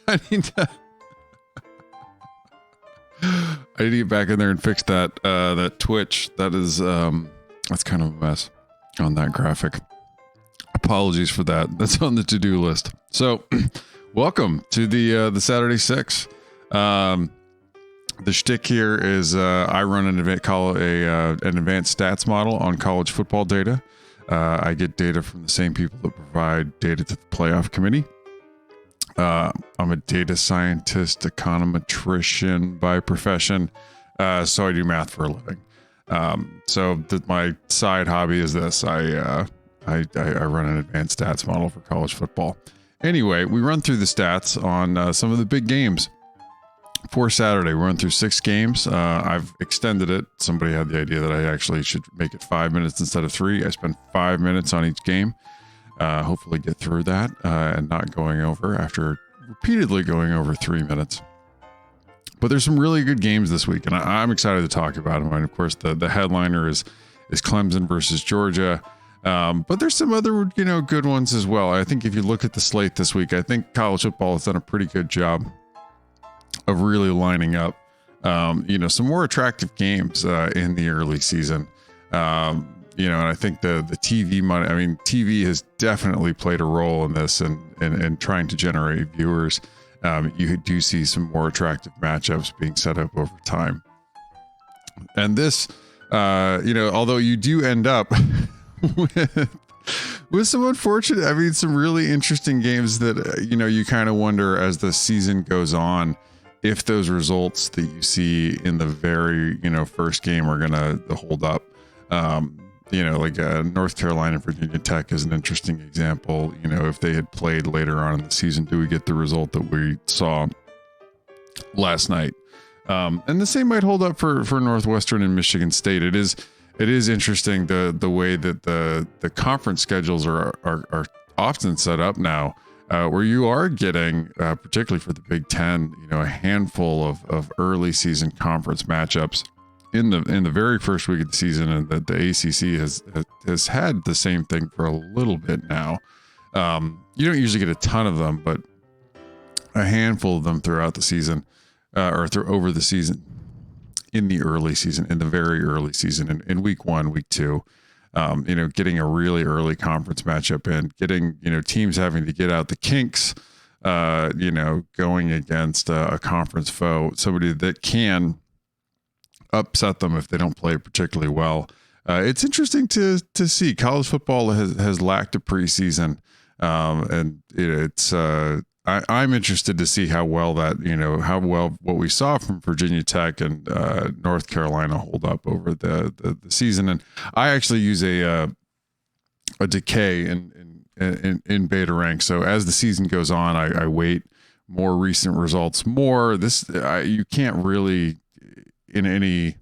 I need to get back in there and fix that Twitch. That is that's kind of a mess on that graphic. Apologies for that. That's on the to-do list. So welcome to the Saturday Six. The shtick here is I run an advanced stats model on college football data. I get data from the same people that provide data to the playoff committee. I'm a data scientist, econometrician by profession, so I do math for a living. So my side hobby is this. I run an advanced stats model for college football. Anyway, we run through the stats on some of the big games for Saturday. We run through 6 games. I've extended it. Somebody had the idea that I actually should make it 5 minutes instead of 3. I spend 5 minutes on each game. Hopefully get through that and not going over after repeatedly going over 3 minutes. But there's some really good games this week, and I'm excited to talk about them. And of course, the headliner is Clemson versus Georgia. But there's some other, good ones as well. I think if you look at the slate this week, I think college football has done a pretty good job of really lining up, some more attractive games in the early season. And I think the TV money, TV has definitely played a role in this and trying to generate viewers. You do see some more attractive matchups being set up over time. And this, although you do end up with some unfortunate, some really interesting games that, you kind of wonder as the season goes on, if those results that you see in the very, first game are going to hold up. North Carolina and Virginia Tech is an interesting example. If they had played later on in the season, do we get the result that we saw last night? And the same might hold up for Northwestern and Michigan State. It is interesting the way that the conference schedules are often set up now, where you are getting, particularly for the Big Ten, a handful of early season conference matchups in the very first week of the season, and the ACC has had the same thing for a little bit now. You don't usually get a ton of them, but a handful of them throughout the season, over the season, in the early season, in the very early season, in week 1, week 2. Getting a really early conference matchup and getting, teams having to get out the kinks, going against a conference foe, somebody that can upset them if they don't play particularly well. It's interesting to see. College football has lacked a preseason, and I'm interested to see how well what we saw from Virginia Tech and North Carolina hold up over the season. And I actually use a decay in beta rank. So as the season goes on, I weight more recent results more. You can't really, in any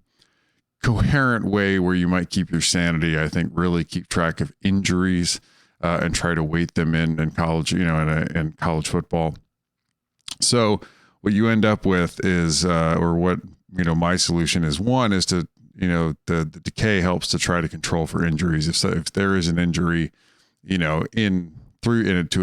coherent way where you might keep your sanity, I think, really keep track of injuries and try to weight them in college, in college football. So what you end up with is, my solution is, one is to, the decay helps to try to control for injuries. If there is an injury, to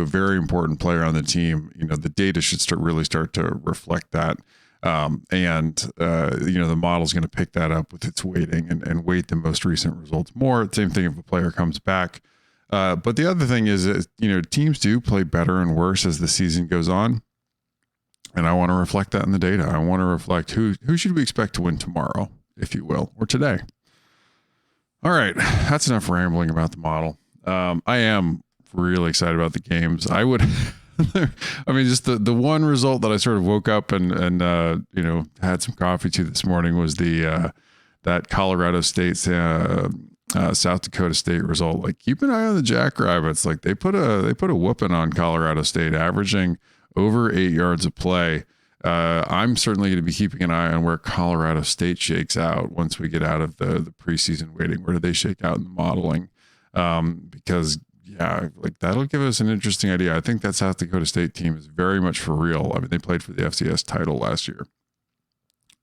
a very important player on the team, the data should start to reflect that. The model is going to pick that up with its weighting and weight the most recent results more. Same thing if a player comes back. But the other thing is, teams do play better and worse as the season goes on. And I want to reflect that in the data. I want to reflect who should we expect to win tomorrow, if you will, or today. All right. That's enough rambling about the model. I am really excited about the games. I would, just the one result that I sort of woke up and had some coffee to this morning was that Colorado State, South Dakota State result. Like, keep an eye on the Jackrabbits. Like, they put a whooping on Colorado State, averaging over 8 yards of play. I'm certainly going to be keeping an eye on where Colorado State shakes out once we get out of the preseason waiting. Where do they shake out in the modeling? Because that'll give us an interesting idea. I think that South Dakota State team is very much for real. They played for the FCS title last year.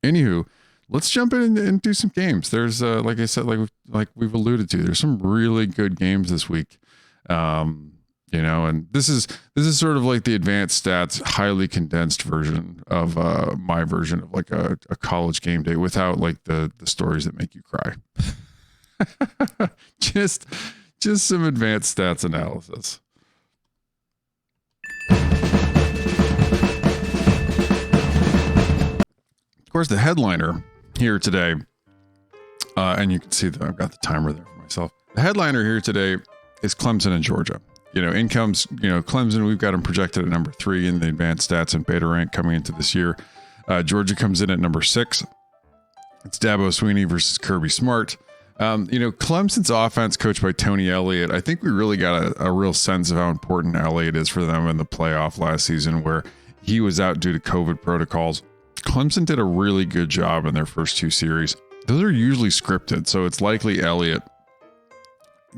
Anywho, let's jump in and do some games. There's, like I said, like we've alluded to, there's some really good games this week. And this is sort of like the advanced stats, highly condensed version of my version of like a college game day without like the stories that make you cry. just some advanced stats analysis. Of course, the headliner here today, and you can see that I've got the timer there for myself. The headliner here today is Clemson and Georgia. In comes, Clemson, we've got them projected at number 3 in the advanced stats and beta rank coming into this year. Georgia comes in at number 6. It's Dabo, Sweeney versus Kirby Smart. Clemson's offense coached by Tony Elliott. I think we really got a real sense of how important Elliott is for them in the playoff last season where he was out due to COVID protocols. Clemson did a really good job in their first 2 series. Those are usually scripted, so it's likely Elliott,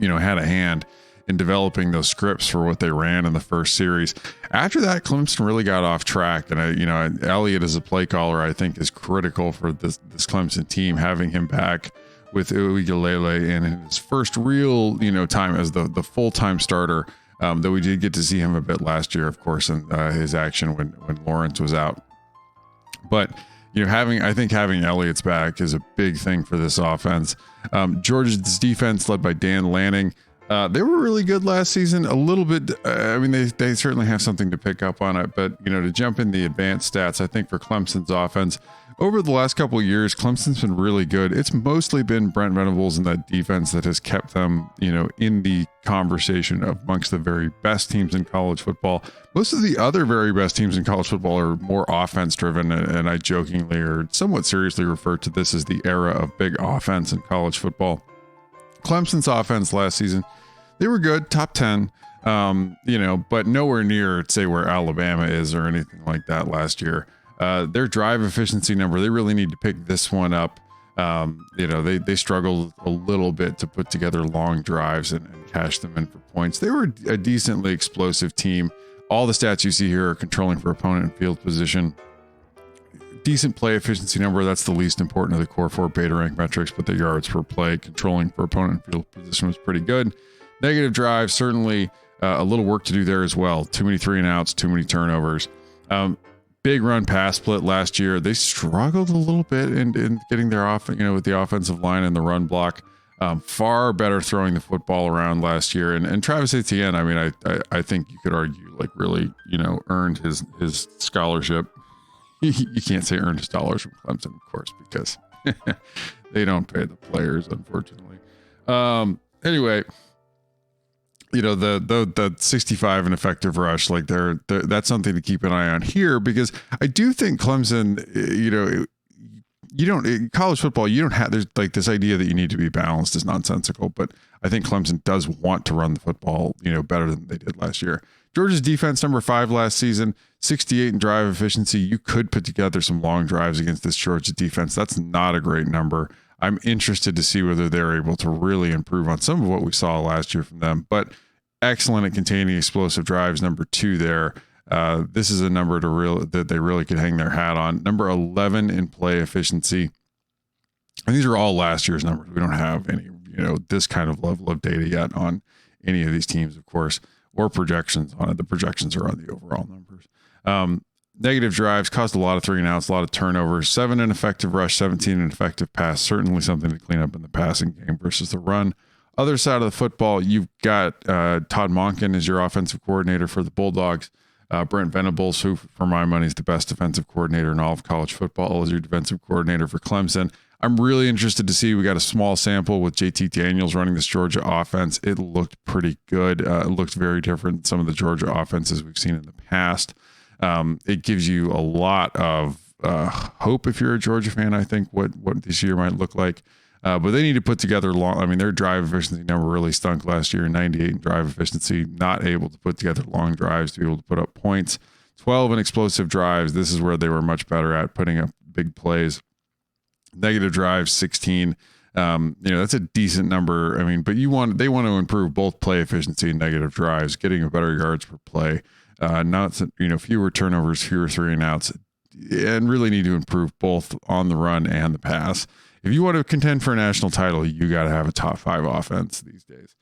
had a hand in developing those scripts for what they ran in the first series. After that, Clemson really got off track, and Elliott as a play caller, I think, is critical for this Clemson team. Having him back with Ucla in his first real, time as the full-time starter, though we did get to see him a bit last year, of course, in his action when Lawrence was out. But having Elliott's back is a big thing for this offense. Georgia's defense, led by Dan Lanning, they were really good last season. A little bit. They certainly have something to pick up on it. But to jump in the advanced stats, I think for Clemson's offense over the last couple of years, Clemson's been really good. It's mostly been Brent Venables and that defense that has kept them, in the conversation amongst the very best teams in college football. Most of the other very best teams in college football are more offense driven, and I jokingly or somewhat seriously refer to this as the era of big offense in college football. Clemson's offense last season, they were good, top 10, but nowhere near, say, where Alabama is or anything like that last year. Their drive efficiency number, they really need to pick this one up. They struggled a little bit to put together long drives and cash them in for points. They were a decently explosive team. All the stats you see here are controlling for opponent and field position. Decent play efficiency number. That's the least important of the core 4 beta rank metrics, but the yards per play, controlling for opponent and field position was pretty good. Negative drive, certainly a little work to do there as well. Too many 3-and-outs, too many turnovers. Big run pass split last year. They struggled a little bit in getting their off, with the offensive line and the run block. Far better throwing the football around last year. And Travis Etienne, I think you could argue like really, earned his scholarship. You can't say earned his dollars from Clemson, of course, because they don't pay the players, unfortunately. Anyway, the 65 and effective rush, like that's something to keep an eye on here, because I do think Clemson, you don't, in college football, you don't have, there's like this idea that you need to be balanced is nonsensical, but I think Clemson does want to run the football, better than they did last year. Georgia's defense, number 5 last season, 68 in drive efficiency. You could put together some long drives against this Georgia defense. That's not a great number. I'm interested to see whether they're able to really improve on some of what we saw last year from them, but excellent at containing explosive drives, number 2 there. This is a number that they really could hang their hat on. Number 11 in play efficiency. And these are all last year's numbers. We don't have any, this kind of level of data yet on any of these teams, of course, or projections on it. The projections are on the overall numbers. Negative drives caused a lot of 3-and-outs, a lot of turnovers, 7 in effective rush, 17 in effective pass. Certainly something to clean up in the passing game versus the run. Other side of the football, you've got Todd Monken as your offensive coordinator for the Bulldogs. Brent Venables, who for my money is the best defensive coordinator in all of college football, is your defensive coordinator for Clemson. I'm really interested to see. We got a small sample with JT Daniels running this Georgia offense. It looked pretty good. It looked very different than some of the Georgia offenses we've seen in the past. It gives you a lot of hope if you're a Georgia fan, I think, what this year might look like. But they need to put together their drive efficiency number really stunk last year, 98 in drive efficiency, not able to put together long drives to be able to put up points. 12 in explosive drives. This is where they were much better at putting up big plays. Negative drives, 16. That's a decent number. But they want to improve both play efficiency and negative drives, getting a better yards per play. Not fewer turnovers, fewer 3-and-outs, and really need to improve both on the run and the pass. If you want to contend for a national title, you got to have a top 5 offense these days.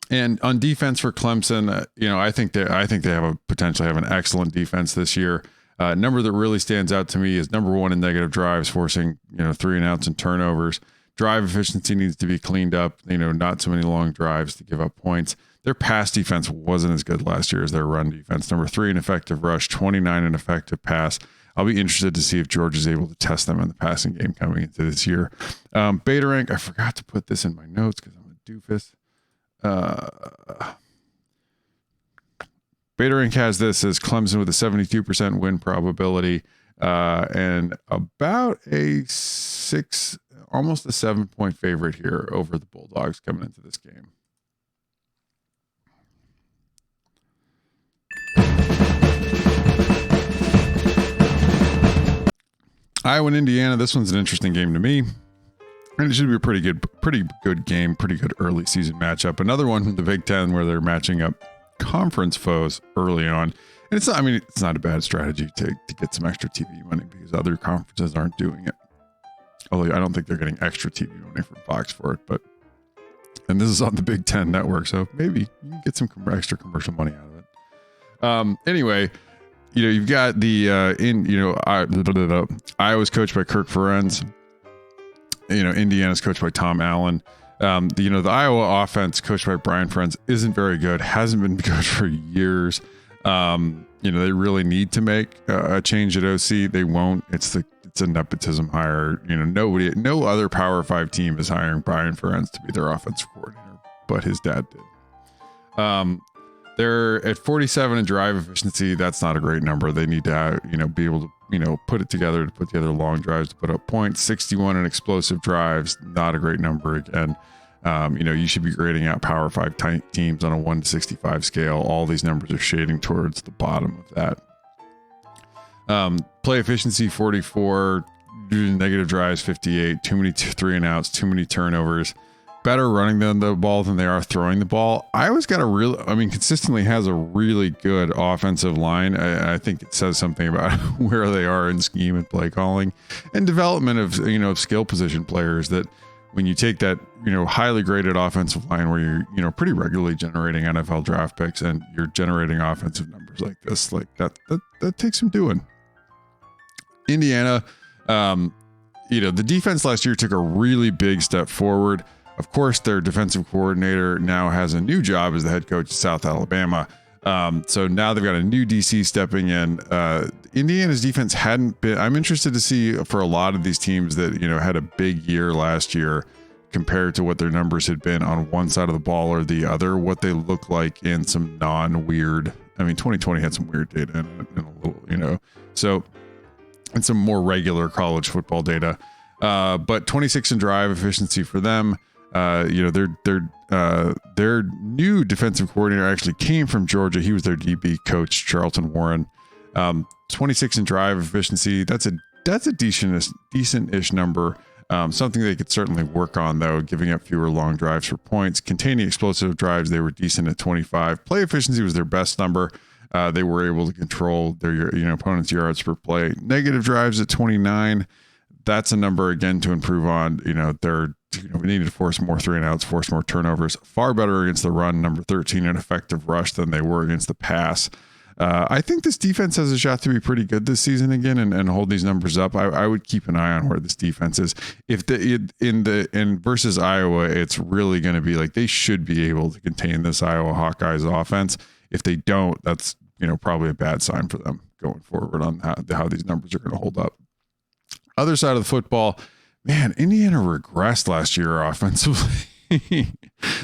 And on defense for Clemson, I think they have a potentially have an excellent defense this year. Number that really stands out to me is number 1 in negative drives, forcing 3 and outs and turnovers. Drive efficiency needs to be cleaned up. Not so many long drives to give up points. Their pass defense wasn't as good last year as their run defense. Number 3 in effective rush, 29 in effective pass. I'll be interested to see if George is able to test them in the passing game coming into this year. Beta rank, I forgot to put this in my notes because I'm a doofus. Beta rank has this as Clemson with a 72% win probability and about almost a 7-point favorite here over the Bulldogs coming into this game. Iowa and Indiana, this one's an interesting game to me. And it should be a pretty good game, pretty good early season matchup. Another one from the Big Ten where they're matching up conference foes early on. And it's not a bad strategy to get some extra TV money because other conferences aren't doing it. Although I don't think they're getting extra TV money from Fox for it, and this is on the Big Ten network, so maybe you can get some extra commercial money out of it. Anyway, you've got the Iowa's coached by Kirk Ferentz. Indiana's coached by Tom Allen. The Iowa offense coached by Brian Ferentz isn't very good. Hasn't been good for years. They really need to make a change at OC. They won't. It's a nepotism hire. No other Power 5 team is hiring Brian Ferentz to be their offensive coordinator, but his dad did. They're at 47 in drive efficiency. That's not a great number. They need to, be able to, put it together to put together long drives to put up points. 61 in explosive drives. Not a great number again. You should be grading out Power 5 teams on a 1 to 65 scale. All these numbers are shading towards the bottom of that. Play efficiency 44, negative drives 58, too many 3 and outs, too many turnovers. Better running the ball than they are throwing the ball. Iowa's got consistently has a really good offensive line. I think it says something about where they are in scheme and play calling and development of skill position players, that when you take that, highly graded offensive line where you're, pretty regularly generating NFL draft picks and you're generating offensive numbers like this, like that takes some doing. Indiana, the defense last year took a really big step forward. Of course, their defensive coordinator now has a new job as the head coach of South Alabama. So now they've got a new DC stepping in. Indiana's defense hadn't been. I'm interested to see for a lot of these teams that had a big year last year compared to what their numbers had been on one side of the ball or the other, what they look like in some non-weird. 2020 had some weird data in a little, so and some more regular college football data. But 26 in drive efficiency for them. Their new defensive coordinator actually came from Georgia. He was their DB coach, Charlton Warren. 26 in drive efficiency. That's a decent-ish number. Something they could certainly work on, though, giving up fewer long drives for points. Containing explosive drives, they were decent at 25. Play efficiency was their best number. They were able to control their opponent's yards per play. Negative drives at 29. That's a number again to improve on. We needed to force more 3 and outs, force more turnovers. Far better against the run, number 13 in effective rush than they were against the pass. I think this defense has a shot to be pretty good this season again and hold these numbers up. I would keep an eye on where this defense is. If in versus Iowa, it's really going to be like they should be able to contain this Iowa Hawkeyes offense. If they don't, that's probably a bad sign for them going forward on how these numbers are going to hold up. Other side of the football, man, Indiana regressed last year offensively.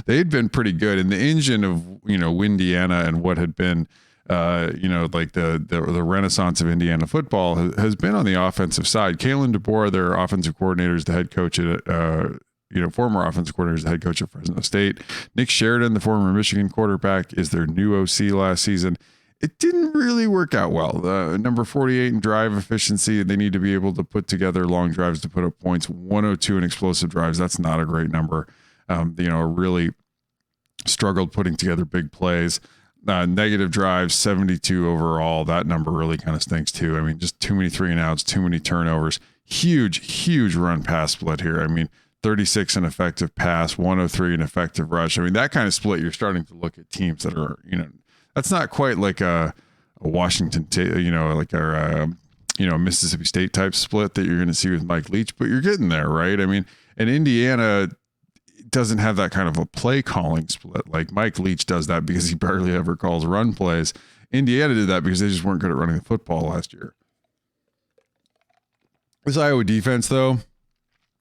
They had been pretty good, and the engine of Windiana and what had been like the renaissance of Indiana football has been on the offensive side. Kalen DeBoer, their offensive coordinator, is the head coach at former offensive coordinator, is the head coach at Fresno State. Nick Sheridan, the former Michigan quarterback, is their new OC last season. It didn't really work out well. Number 48 in drive efficiency. They need to be able to put together long drives to put up points. 102 in explosive drives. That's not a great number. Really struggled putting together big plays. Negative drives, 72 overall. That number really kind of stinks too. Just too many 3 and outs, too many turnovers. Huge run pass split here. 36 in effective pass, 103 in effective rush. I mean, that kind of split, you're starting to look at teams that are, that's not quite like a Washington, like our, Mississippi State type split that you're going to see with Mike Leach, but you're getting there, right? I mean, and Indiana doesn't have that kind of a play calling split. Like Mike Leach does that because he barely ever calls run plays. Indiana did that because they just weren't good at running the football last year. This Iowa defense, though,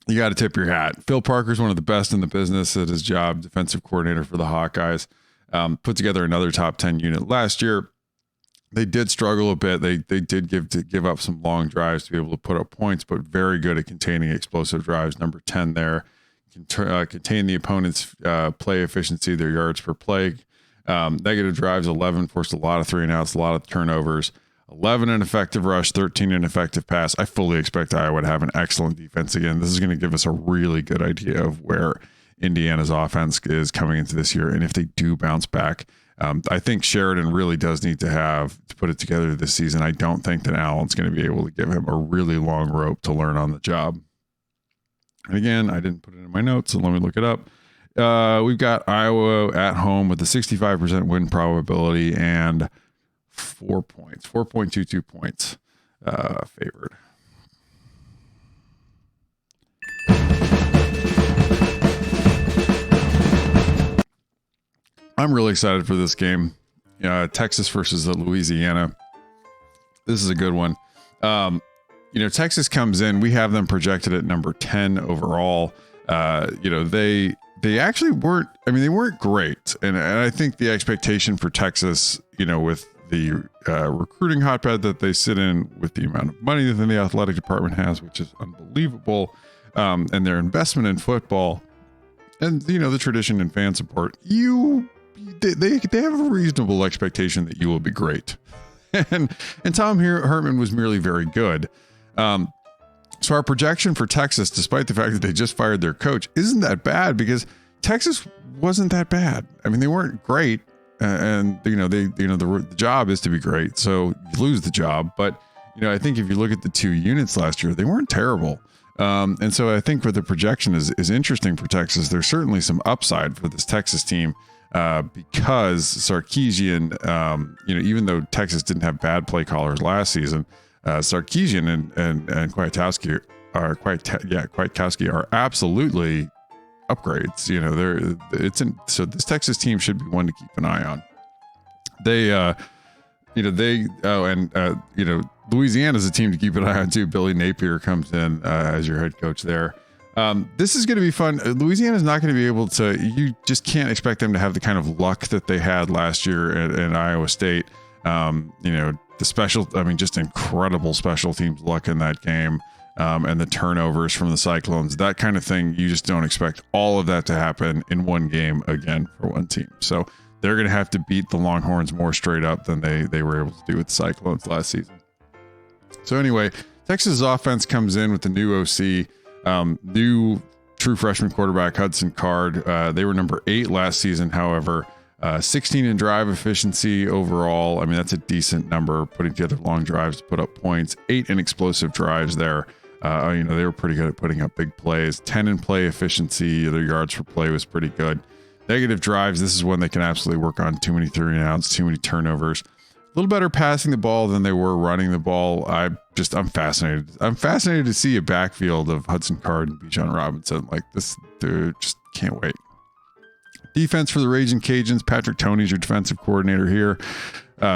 you got to tip your hat. Phil Parker's one of the best in the business at his job, defensive coordinator for the Hawkeyes. Put together another top 10 unit last year. They did struggle a bit. They did give up some long drives to be able to put up points, but very good at containing explosive drives. Number 10 there. Contain the opponent's play efficiency, their yards per play. Negative drives, 11, forced a lot of 3-and-outs, a lot of turnovers. 11 in effective rush, 13 in effective pass. I fully expect Iowa to have an excellent defense again. This is going to give us a really good idea of where Indiana's offense is coming into this year. And if they do bounce back, I think Sheridan really does need to put it together this season. I don't think that Allen's going to be able to give him a really long rope to learn on the job. And again, I didn't put it in my notes, so let me look it up. We've got Iowa at home with a 65% win probability and 4 points, 4.22 points favored. I'm really excited for this game. Texas versus Louisiana. This is a good one. Texas comes in. We have them projected at number 10 overall. They actually weren't. I mean, they weren't great, and I think the expectation for Texas, with the recruiting hotbed that they sit in, with the amount of money that the athletic department has, which is unbelievable, and their investment in football, and the tradition and fan support, they have a reasonable expectation that you will be great, and Tom Herman was merely very good. So our projection for Texas, despite the fact that they just fired their coach, isn't that bad because Texas wasn't that bad. I mean, they weren't great, and the job is to be great, so you lose the job. But I think if you look at the 2 units last year, they weren't terrible. And so I think what the projection is interesting for Texas. There's certainly some upside for this Texas team because Sarkisian, even though Texas didn't have bad play callers last season. Sarkisian and Kwiatkowski are absolutely upgrades. So this Texas team should be one to keep an eye on. Louisiana is a team to keep an eye on too. Billy Napier comes in as your head coach there. This is going to be fun. Louisiana is not going to be able to. You just can't expect them to have the kind of luck that they had last year at Iowa State. Just incredible special teams luck in that game, and the turnovers from the Cyclones, that kind of thing. You just don't expect all of that to happen in one game again for one team. So they're going to have to beat the Longhorns more straight up than they were able to do with the Cyclones last season. So anyway, Texas offense comes in with the new OC, new true freshman quarterback Hudson Card. They were number 8 last season, however. 16 in drive efficiency overall. I mean, that's a decent number, putting together long drives to put up points. 8 in explosive drives there. They were pretty good at putting up big plays. 10 in play efficiency. Their yards per play was pretty good. Negative drives. This is one they can absolutely work on. Too many 3-and-outs, too many turnovers. A little better passing the ball than they were running the ball. I'm fascinated. I'm fascinated to see a backfield of Hudson Card and Bijan Robinson like this. Dude, just can't wait. Defense for the Raging Cajuns. Patrick Toney's your defensive coordinator here.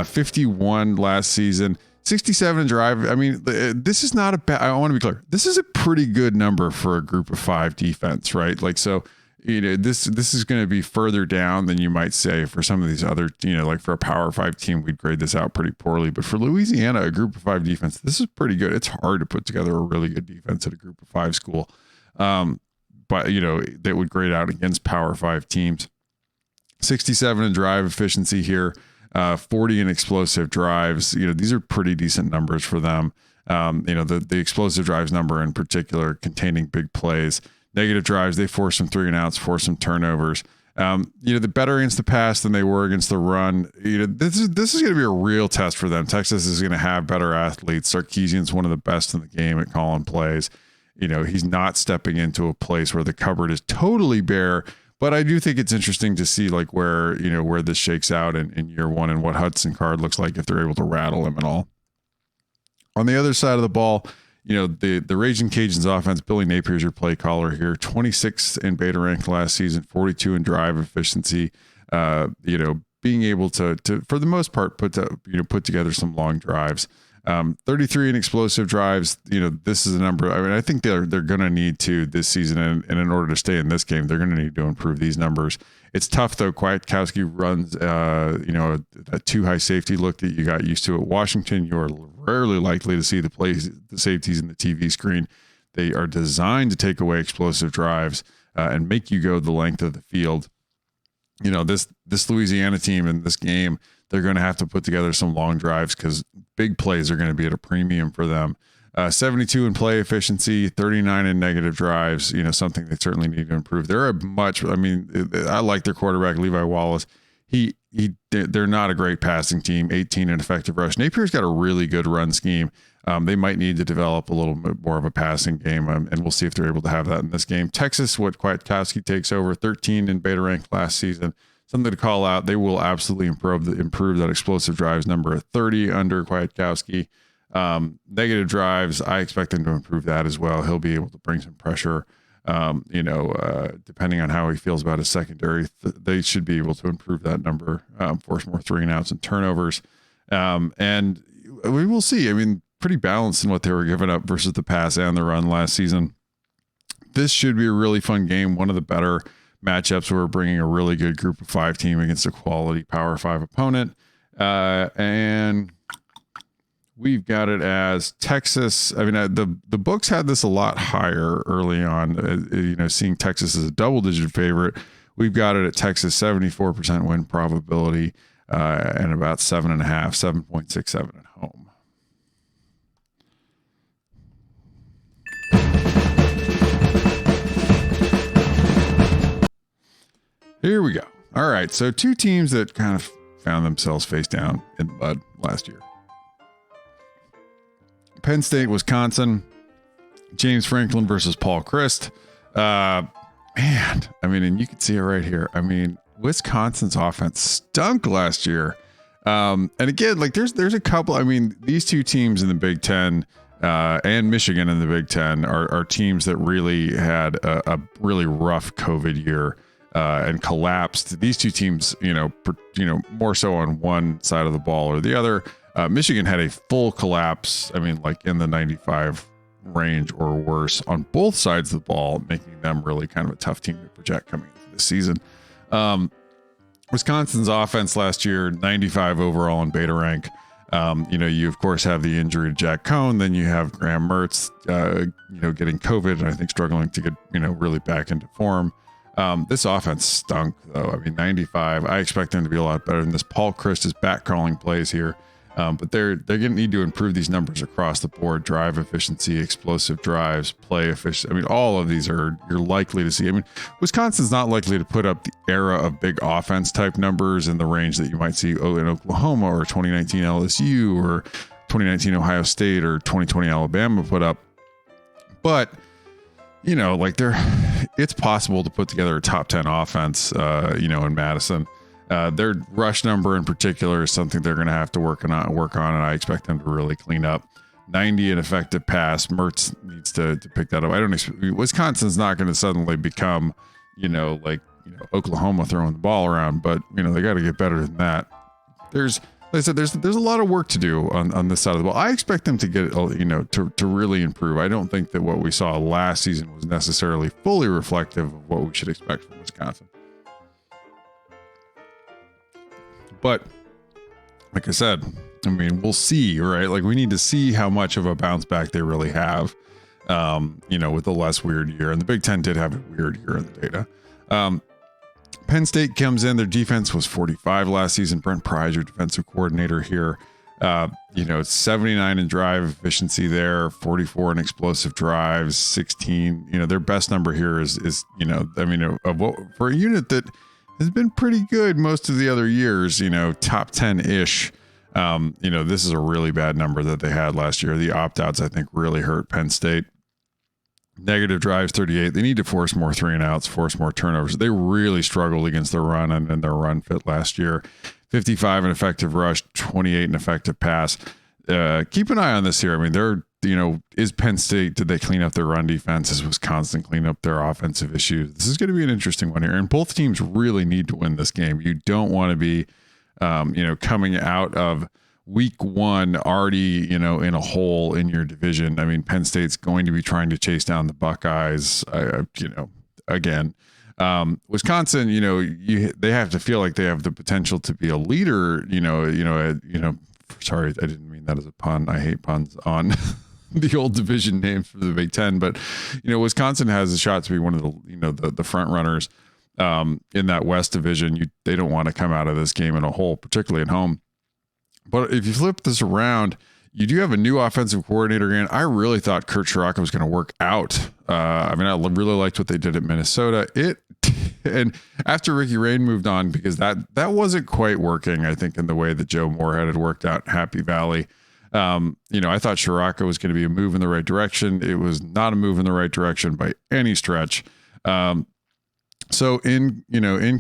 51 last season. 67 in drive. I mean, this is not a bad. I want to be clear. This is a pretty good number for a group of 5 defense, right? Like, so, this is going to be further down than you might say for some of these other, like for a Power 5 team, we'd grade this out pretty poorly. But for Louisiana, a group of 5 defense, this is pretty good. It's hard to put together a really good defense at a group of 5 school. But that would grade out against Power 5 teams. 67 in drive efficiency here, 40 in explosive drives. These are pretty decent numbers for them. The explosive drives number in particular, containing big plays. Negative drives, they force some 3-and-outs, force some turnovers. They're better against the pass than they were against the run. This is going to be a real test for them. Texas is going to have better athletes. Sarkisian's one of the best in the game at calling plays. he's not stepping into a place where the cupboard is totally bare. But I do think it's interesting to see like where this shakes out in year one and what Hudson Card looks like if they're able to rattle him at all. On the other side of the ball, the Raging Cajuns offense, Billy Napier's your play caller here, 26th in beta rank last season, 42 in drive efficiency, being able to for the most part, put together some long drives. 33 in explosive drives. This is a number. I mean, I think they're going to need to this season, and in order to stay in this game, they're going to need to improve these numbers. It's tough though. Kwiatkowski runs, a too high safety look that you got used to at Washington. You are rarely likely to see the safeties in the TV screen. They are designed to take away explosive drives and make you go the length of the field. This Louisiana team in this game, they're going to have to put together some long drives because big plays are going to be at a premium for them. 72 in play efficiency, 39 in negative drives, something they certainly need to improve. I like their quarterback, Levi Wallace. They're not a great passing team, 18 in effective rush. Napier's got a really good run scheme. They might need to develop a little bit more of a passing game, and we'll see if they're able to have that in this game. Texas, what Kwiatkowski takes over, 13 in beta rank last season. Something to call out. They will absolutely improve that explosive drives number at 30 under Kwiatkowski. Negative drives, I expect them to improve that as well. He'll be able to bring some pressure. Depending on how he feels about his secondary, they should be able to improve that number, force more 3-and-outs and turnovers. And we will see. I mean, pretty balanced in what they were giving up versus the pass and the run last season. This should be a really fun game. One of the better matchups where we're bringing a really good group of 5 team against a quality Power 5 opponent. And we've got it as Texas. I mean, the books had this a lot higher early on, seeing Texas as a double-digit favorite. We've got it at Texas, 74% win probability, and about 7.67 at home. Here we go. All right. So 2 teams that kind of found themselves face down in the mud last year. Penn State, Wisconsin, James Franklin versus Paul Christ. And you can see it right here. I mean, Wisconsin's offense stunk last year. And again, like there's a couple, these 2 teams in the Big Ten, and Michigan in the Big Ten are teams that really had a really rough COVID year. And collapsed. These 2 teams, more so on one side of the ball or the other. Michigan had a full collapse. Like in the 95 range or worse on both sides of the ball, making them really kind of a tough team to project coming into this season. Wisconsin's offense last year, 95 overall in beta rank. You of course have the injury to Jack Cohn. Then you have Graham Mertz, getting COVID and I think struggling to get, really back into form. This offense stunk though. 95. I expect them to be a lot better than this. Paul Christ is back calling plays here. But they're going to need to improve these numbers across the board. Drive efficiency, explosive drives, play efficiency. All of these you're likely to see. Wisconsin's not likely to put up the era of big offense type numbers in the range that you might see in Oklahoma or 2019 LSU or 2019 Ohio State or 2020 Alabama put up. But it's possible to put together a top 10 offense, in Madison. Their rush number in particular is something they're going to have to work on, and I expect them to really clean up. 90 in effective pass. Mertz needs to pick that up. Wisconsin's not going to suddenly become, Oklahoma throwing the ball around, but they got to get better than that. There's a lot of work to do on this side of the ball. I expect them to get, to really improve. I don't think that what we saw last season was necessarily fully reflective of what we should expect from Wisconsin. But like I said, we'll see, right? Like we need to see how much of a bounce back they really have, with a less weird year. And the Big Ten did have a weird year in the data. Penn State comes in. Their defense was 45 last season. Brent Pry's your defensive coordinator here. 79 in drive efficiency there, 44 in explosive drives, 16. Their best number here is for a unit that has been pretty good most of the other years, top 10-ish. This is a really bad number that they had last year. The opt-outs, I think, really hurt Penn State. Negative drives 38. They need to force more 3-and-outs, force more turnovers. They really struggled against the run and their run fit last year. 55 in effective rush, 28 in effective pass. Keep an eye on this here. I mean, is Penn State, did they clean up their run defense? Is Wisconsin clean up their offensive issues? This is going to be an interesting one here. And both teams really need to win this game. You don't want to be, coming out of week one already, in a hole in your division. I mean, Penn State's going to be trying to chase down the Buckeyes, again. Wisconsin, they have to feel like they have the potential to be a leader, sorry, I didn't mean that as a pun. I hate puns on the old division names for the Big Ten, but Wisconsin has a shot to be one of the front runners in that West division. They don't want to come out of this game in a hole, particularly at home. But if you flip this around, you do have a new offensive coordinator again. I really thought Kurt Schirocco was going to work out. I really liked what they did at Minnesota. And after Ricky Rain moved on, because that wasn't quite working, I think, in the way that Joe Moorhead had worked out in Happy Valley. I thought Schirocco was going to be a move in the right direction. It was not a move in the right direction by any stretch. So in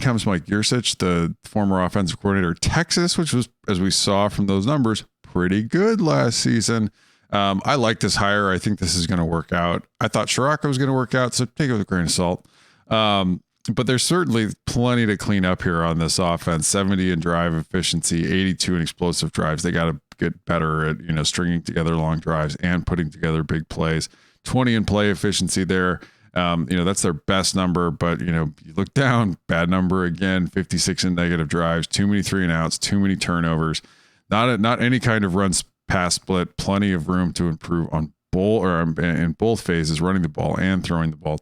comes Mike Yursich, the former offensive coordinator at Texas, which was, as we saw from those numbers, pretty good last season. I like this hire. I think this is going to work out. I thought Schirocco was going to work out, so take it with a grain of salt. But there's certainly plenty to clean up here on this offense. 70 in drive efficiency, 82 in explosive drives. They got to get better at, stringing together long drives and putting together big plays. 20 in play efficiency there. That's their best number, but you look down, bad number again, 56 in negative drives, too many 3-and-outs, too many turnovers, not any kind of runs pass split, plenty of room to improve on in both phases, running the ball and throwing the ball.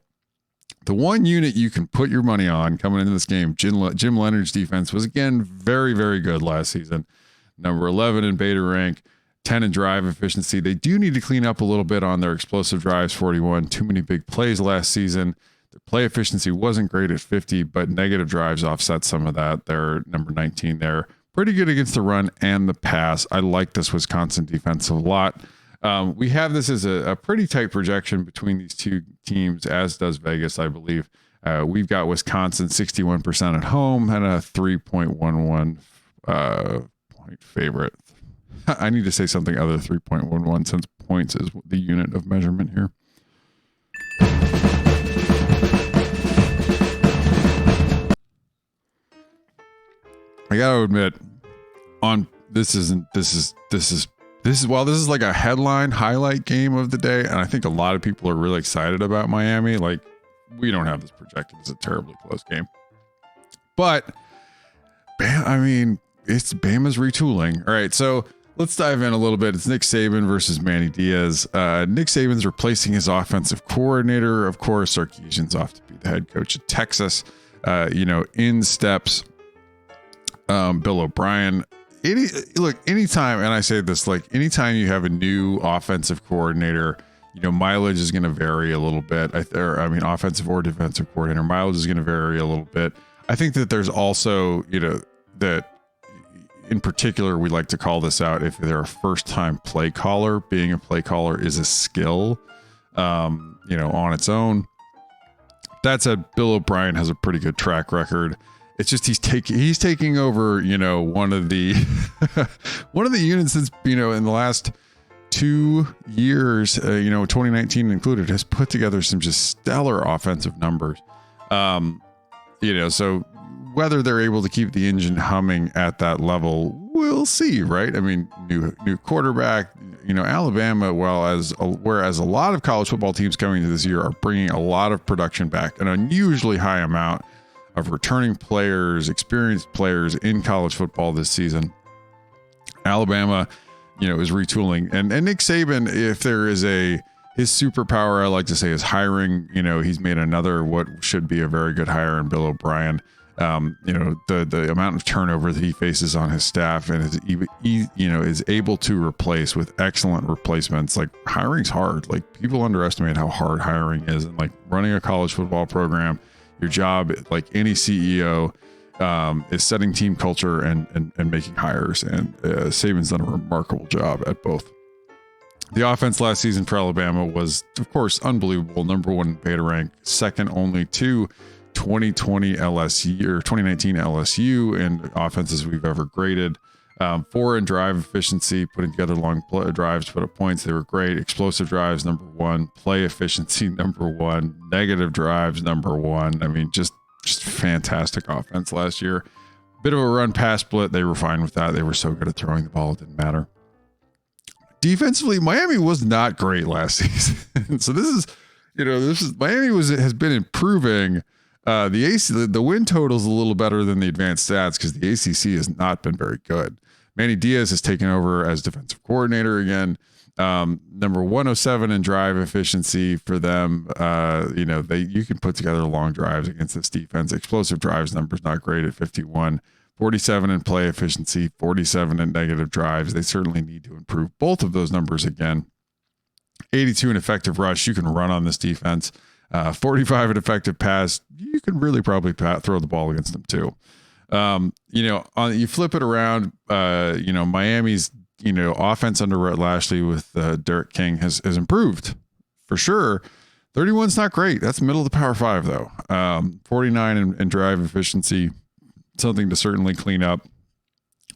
The one unit you can put your money on coming into this game, Jim Leonard's defense was again very, very good last season. Number 11 in beta rank, 10 in drive efficiency. They do need to clean up a little bit on their explosive drives, 41. Too many big plays last season. Their play efficiency wasn't great at 50, but negative drives offset some of that. They're number 19 there. Pretty good against the run and the pass. I like this Wisconsin defense a lot. We have this as a pretty tight projection between these two teams, as does Vegas, I believe. We've got Wisconsin 61% at home and a 3.11 point favorite. I need to say something other than 3.11 since points is the unit of measurement here. I gotta admit, this is like a headline highlight game of the day, and I think a lot of people are really excited about Miami. Like, we don't have this projected as a terribly close game, but it's Bama's retooling. All right, so let's dive in a little bit. It's Nick Saban versus Manny Diaz. Nick Saban's replacing his offensive coordinator. Of course, Sarkisian's off to be the head coach at Texas. In steps Bill O'Brien. Anytime, and I say this, anytime you have a new offensive coordinator, mileage is going to vary a little bit. Offensive or defensive coordinator, mileage is going to vary a little bit. I think that there's also, that in particular, we like to call this out if they're a first-time play caller. Being a play caller is a skill, on its own. That said, Bill O'Brien has a pretty good track record. It's just he's taking over, one of the units that's, in the last 2 years, 2019 included, has put together some just stellar offensive numbers. So whether they're able to keep the engine humming at that level, we'll see, right? I mean, new quarterback, Alabama, whereas a lot of college football teams coming into this year are bringing a lot of production back, an unusually high amount of returning players, experienced players in college football this season. Alabama, is retooling, and Nick Saban, if there is his superpower, I like to say, is hiring. He's made another what should be a very good hire in Bill O'Brien. The amount of turnover that he faces on his staff and is able to replace with excellent replacements. Like, hiring's hard. Like, people underestimate how hard hiring is, and running a college football program. Your job, like any CEO, is setting team culture and making hires. And Saban's done a remarkable job at both. The offense last season for Alabama was, of course, unbelievable. Number one in beta rank, second only to 2020 LSU or 2019 LSU in offenses we've ever graded. 4 in drive efficiency, putting together long drives to put up points. They were great. Explosive drives, number 1. Play efficiency, number 1. Negative drives, number 1. I mean, just fantastic offense last year. Bit of a run pass split. They were fine with that. They were so good at throwing the ball, it didn't matter. Defensively, Miami was not great last season. So Miami has been improving. The win total is a little better than the advanced stats because the ACC has not been very good. Manny Diaz has taken over as defensive coordinator again. Number 107 in drive efficiency for them. You can put together long drives against this defense. Explosive drives numbers not great at 51. 47 in play efficiency, 47 in negative drives. They certainly need to improve both of those numbers again. 82 in effective rush. You can run on this defense. 45 in effective pass. You can really probably throw the ball against them too. You flip it around. Miami's offense under Rhett Lashley with Derek King has improved for sure. 31's not great. That's middle of the Power 5 though. 49 in drive efficiency. Something to certainly clean up.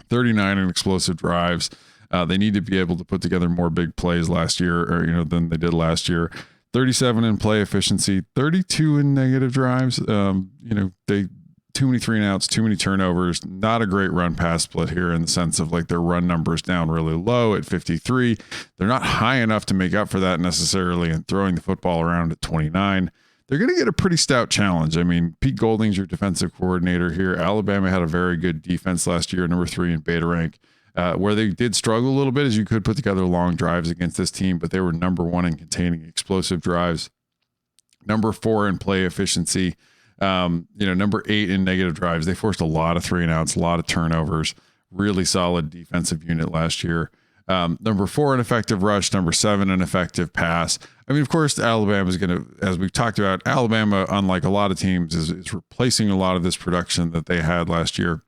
39 in explosive drives. They need to be able to put together more big plays last year, than they did last year. 37 in play efficiency, 32 in negative drives. They too many 3 and outs, too many turnovers. Not a great run pass split here in the sense of like their run numbers down really low at 53. They're not high enough to make up for that necessarily, and throwing the football around at 29. They're going to get a pretty stout challenge. I mean, Pete Golding's your defensive coordinator here. Alabama had a very good defense last year, number 3 in beta rank. Where they did struggle a little bit is you could put together long drives against this team, but they were number 1 in containing explosive drives. Number 4 in play efficiency. Number 8 in negative drives. They forced a lot of 3 and outs, a lot of turnovers. Really solid defensive unit last year. Number 4 in effective rush, number 7 in effective pass. I mean, of course, Alabama is going to, as we've talked about, Alabama, unlike a lot of teams, is replacing a lot of this production that they had last year.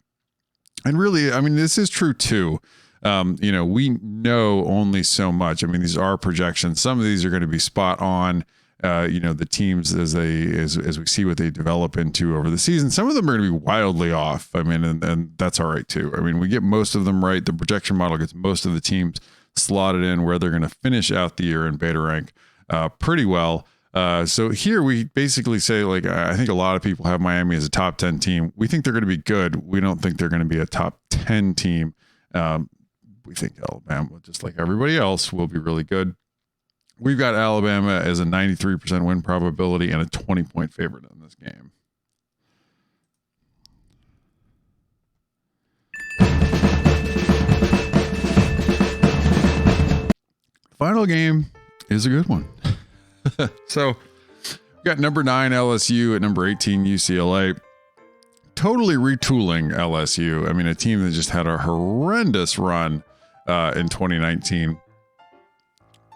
And really, I mean, this is true too. We know only so much. I mean, these are projections. Some of these are going to be spot on. The teams as we see what they develop into over the season. Some of them are going to be wildly off. I mean, and that's all right too. I mean, we get most of them right. The projection model gets most of the teams slotted in where they're going to finish out the year in beta rank pretty well. So here we basically say, like, I think a lot of people have Miami as a top 10 team. We think they're going to be good. We don't think they're going to be a top 10 team. We think Alabama, just like everybody else, will be really good. We've got Alabama as a 93% win probability and a 20-point favorite in this game. Final game is a good one. So we got number 9 LSU at number 18 UCLA. Totally retooling LSU. I mean, a team that just had a horrendous run in 2019.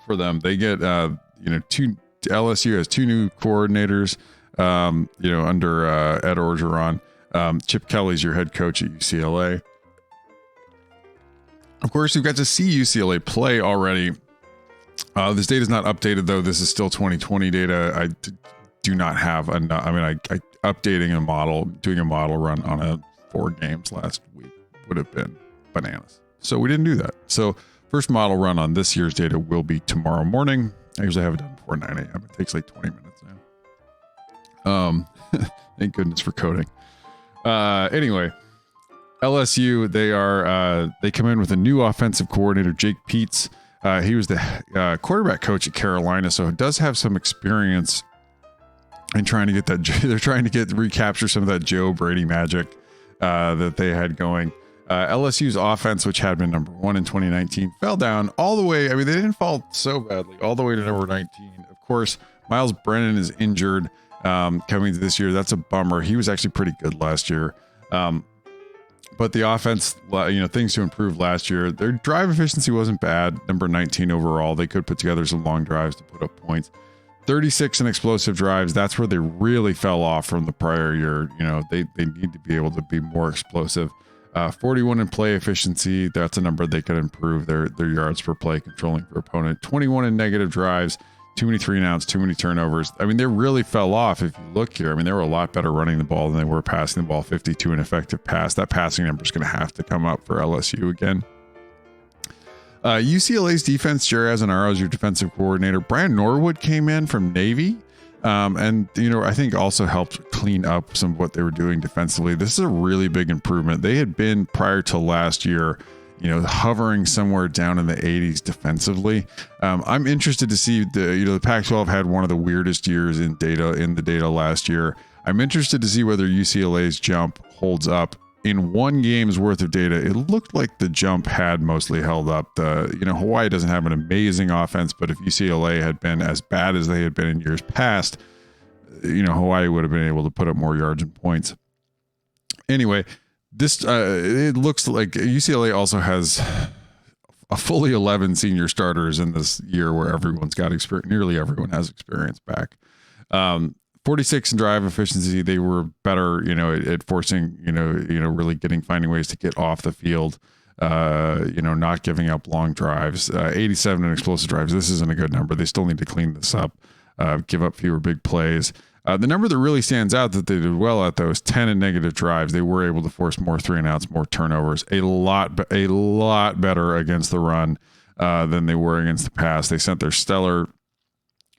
For them, they get LSU has 2 new coordinators under Ed Orgeron. Chip Kelly's your head coach at UCLA. Of course, you've got to see UCLA play already. This data is not updated though. This is still 2020 data. I do not have enough. I mean, I updating a model, doing a model run on 4 games last week would have been bananas. So we didn't do that. So first model run on this year's data will be tomorrow morning. I usually have it done before 9 a.m. It takes like 20 minutes now. Thank goodness for coding. Anyway, LSU, they come in with a new offensive coordinator, Jake Peetz. He was the quarterback coach at Carolina, so does have some experience in trying to get that. They're trying to recapture some of that Joe Brady magic that they had going. LSU's offense, which had been number 1 in 2019, fell down all the way. I mean, they didn't fall so badly, all the way to number 19. Of course, Miles Brennan is injured coming to this year. That's a bummer. He was actually pretty good last year. But the offense, things to improve last year. Their drive efficiency wasn't bad. Number 19 overall. They could put together some long drives to put up points. 36 in explosive drives. That's where they really fell off from the prior year. They need to be able to be more explosive. 41 in play efficiency. That's a number they could improve their yards per play controlling their opponent. 21 in negative drives. Too many 3-and-outs, too many turnovers. I mean, they really fell off if you look here. I mean, they were a lot better running the ball than they were passing the ball. 52 in effective pass. That passing number is going to have to come up for LSU again. UCLA's defense, Jerry Azanaro is your defensive coordinator. Brian Norwood came in from Navy. And, I think also helped clean up some of what they were doing defensively. This is a really big improvement. They had been prior to last year, hovering somewhere down in the 80s defensively. I'm interested to see the Pac-12 had one of the weirdest years in the data last year. I'm interested to see whether UCLA's jump holds up. In one game's worth of data, it looked like the jump had mostly held up. Hawaii doesn't have an amazing offense, but if UCLA had been as bad as they had been in years past, Hawaii would have been able to put up more yards and points. Anyway, it looks like UCLA also has a fully 11 senior starters in this year where everyone's got experience. Nearly everyone has experience back. 46 in drive efficiency. They were better, at forcing, really finding ways to get off the field, not giving up long drives. 87 in explosive drives. This isn't a good number. They still need to clean this up, give up fewer big plays. The number that really stands out that they did well at, though, is 10 in negative drives. They were able to force more 3-and-outs, more turnovers, a lot better against the run than they were against the pass. They sent their stellar,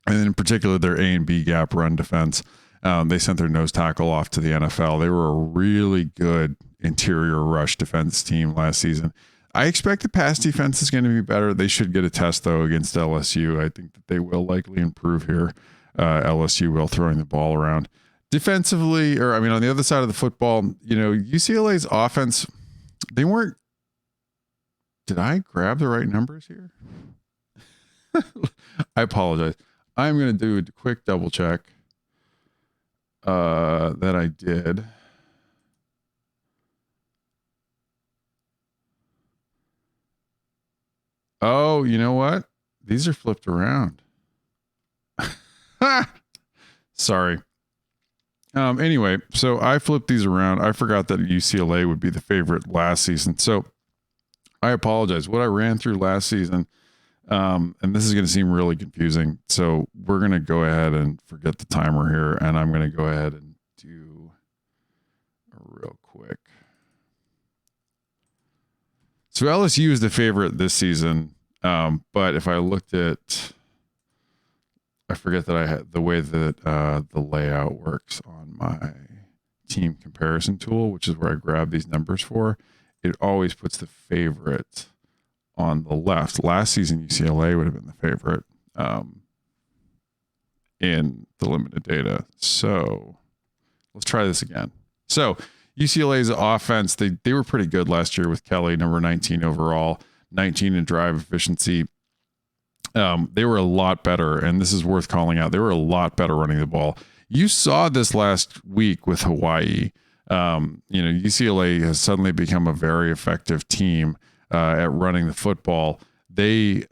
and in particular, their A and B gap run defense. They sent their nose tackle off to the NFL. They were a really good interior rush defense team last season. I expect the pass defense is going to be better. They should get a test, though, against LSU. I think that they will likely improve here. LSU will throwing the ball around. Defensively, on the other side of the football, UCLA's offense, they weren't. Did I grab the right numbers here? I apologize. I'm going to do a quick double check that I did. Oh, you know what? These are flipped around. Sorry. Anyway, so I flipped these around. I forgot that UCLA would be the favorite last season. So I apologize. What I ran through last season, and this is going to seem really confusing. So we're going to go ahead and forget the timer here. And I'm going to go ahead and do a real quick. So LSU is the favorite this season. But if I looked at, I forget that I had the way that the layout works on my team comparison tool, which is where I grab these numbers for. It always puts the favorite on the left. Last season, UCLA would have been the favorite in the limited data. So let's try this again. So UCLA's offense, they were pretty good last year with Kelly, number 19 overall, 19 in drive efficiency. They were a lot better, and this is worth calling out. They were a lot better running the ball. You saw this last week with Hawaii. UCLA has suddenly become a very effective team at running the football. They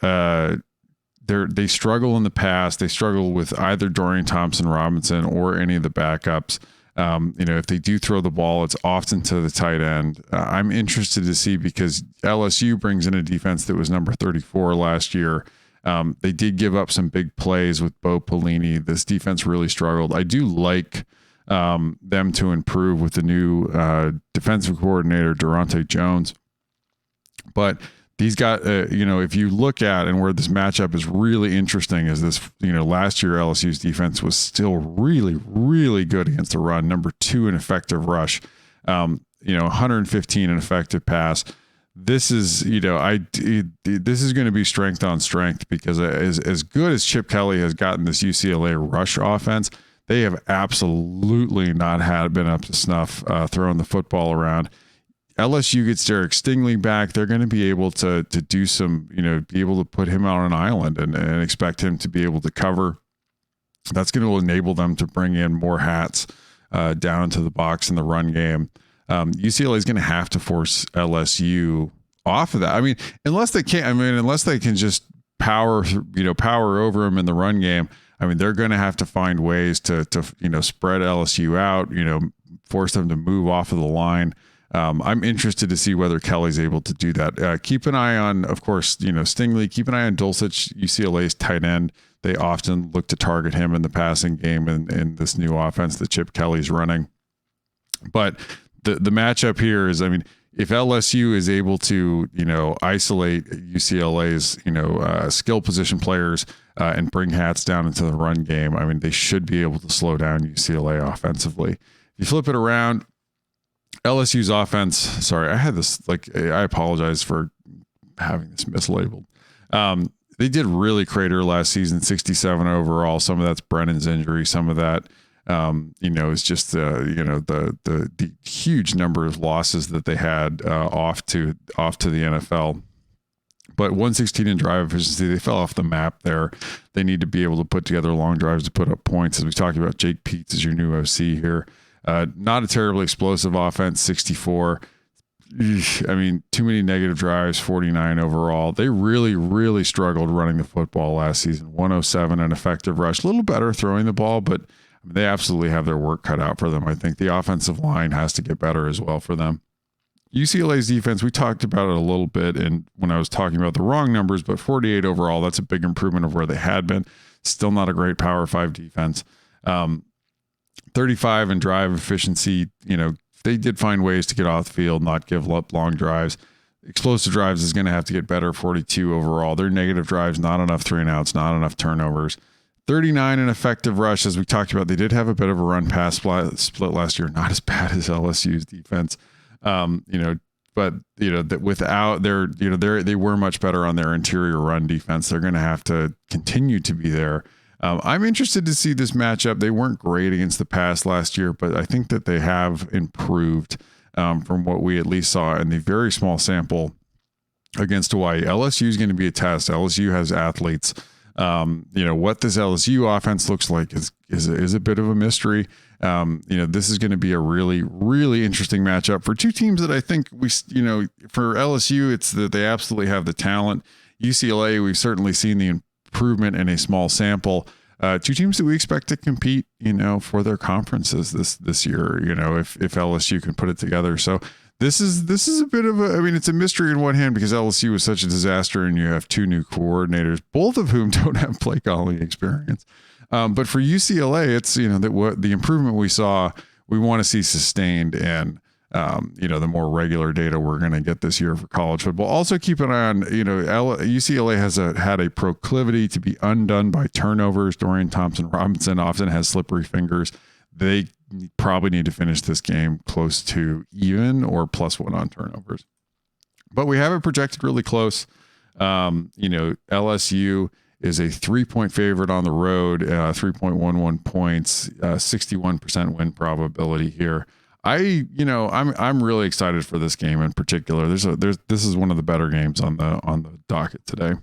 struggle in the past. They struggle with either Dorian Thompson-Robinson or any of the backups. If they do throw the ball, it's often to the tight end. I'm interested to see because LSU brings in a defense that was number 34 last year. They did give up some big plays with Bo Pelini. This defense really struggled. I do like them to improve with the new defensive coordinator, Durante Jones. But these got, if you look at and where this matchup is really interesting is this, last year LSU's defense was still really, really good against the run. Number 2 in effective rush, 115 in effective pass. This is, this is going to be strength on strength because as good as Chip Kelly has gotten this UCLA rush offense, they have absolutely not been up to snuff throwing the football around. LSU gets Derek Stingley back. They're going to be able to do some, be able to put him out on an island and expect him to be able to cover. That's going to enable them to bring in more hats down into the box in the run game. UCLA is going to have to force LSU off of that. Unless they can just power over them in the run game. They're going to have to find ways to spread LSU out, force them to move off of the line. I'm interested to see whether Kelly's able to do that. Keep an eye on, of course, Stingley. Keep an eye on Dulcich, UCLA's tight end. They often look to target him in the passing game in this new offense that Chip Kelly's running. But the matchup here is, if LSU is able to, isolate UCLA's, skill position players and bring hats down into the run game, they should be able to slow down UCLA offensively. If you flip it around, LSU's offense, sorry, I had this, I apologize for having this mislabeled. They did really crater last season, 67 overall. Some of that's Brennan's injury. Some of that, is just the huge number of losses that they had off to the NFL. But 116 in drive efficiency, they fell off the map there. They need to be able to put together long drives to put up points. As we talked about, Jake Peets is your new OC here. Not a terribly explosive offense, 64. Too many negative drives, 49 overall. They really, really struggled running the football last season. 107 an effective rush, a little better throwing the ball, but they absolutely have their work cut out for them. I think the offensive line has to get better as well for them. UCLA's defense, we talked about it a little bit when I was talking about the wrong numbers, but 48 overall, that's a big improvement of where they had been. Still not a great Power 5 defense. 35 in drive efficiency, they did find ways to get off the field, not give up long drives. Explosive drives is going to have to get better, 42 overall. Their negative drives, not enough 3 and outs, not enough turnovers. 39 in effective rush, as we talked about. They did have a bit of a run-pass split last year, not as bad as LSU's defense. But that without they were much better on their interior run defense. They're going to have to continue to be there. I'm interested to see this matchup. They weren't great against the pass last year, but I think that they have improved from what we at least saw in the very small sample against Hawaii. LSU is going to be a test. LSU has athletes. What this LSU offense looks like is a bit of a mystery. This is going to be a really, really interesting matchup for two teams that I think for LSU, it's that they absolutely have the talent. UCLA, we've certainly seen the improvement in a small sample. Two teams that we expect to compete, for their conferences this year, if LSU can put it together. So this is a bit of it's a mystery in one hand because LSU was such a disaster and you have two new coordinators, both of whom don't have play calling experience. But for UCLA, it's, the improvement we saw, we want to see sustained and, the more regular data we're going to get this year for college football. Also keep an eye on, UCLA has had a proclivity to be undone by turnovers. Dorian Thompson-Robinson often has slippery fingers. They probably need to finish this game close to even or +1 on turnovers. But we have it projected really close. LSU is a 3-point favorite on the road, 3.11 points, 61% win probability here. I'm really excited for this game in particular. This is one of the better games on the docket today.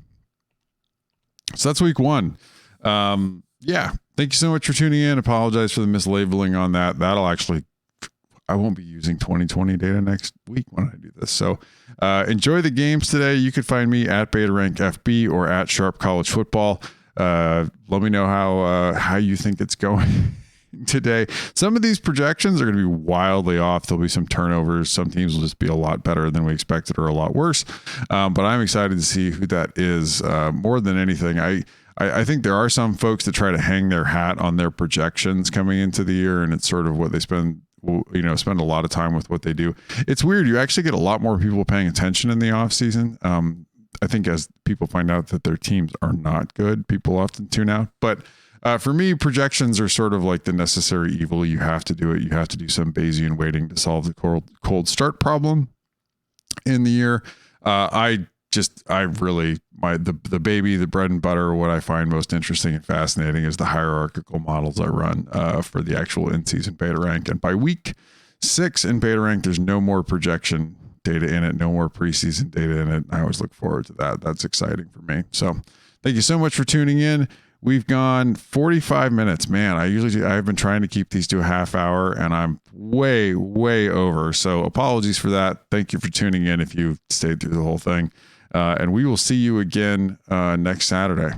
So that's week 1. Thank you so much for tuning in. Apologize for the mislabeling on that. I won't be using 2020 data next week when I do this. So enjoy the games today. You can find me at BetaRankFB or at Sharp College Football. Let me know how you think it's going today. Some of these projections are going to be wildly off. There'll be some turnovers. Some teams will just be a lot better than we expected or a lot worse. But I'm excited to see who that is. More than anything, I think there are some folks that try to hang their hat on their projections coming into the year, and it's sort of what they spend a lot of time with what they do. It's weird. You actually get a lot more people paying attention in the off season. I think as people find out that their teams are not good, people often tune out. But for me, projections are sort of like the necessary evil. You have to do it. You have to do some Bayesian weighting to solve the cold start problem in the year. The baby, the bread and butter, what I find most interesting and fascinating is the hierarchical models I run for the actual in-season beta rank. And by week 6 in beta rank, there's no more projection data in it, no more preseason data in it. I always look forward to that. That's exciting for me. So thank you so much for tuning in. We've gone 45 minutes, man. I've been trying to keep these to a half hour and I'm way, way over. So apologies for that. Thank you for tuning in if you stayed through the whole thing. And we will see you again next Saturday.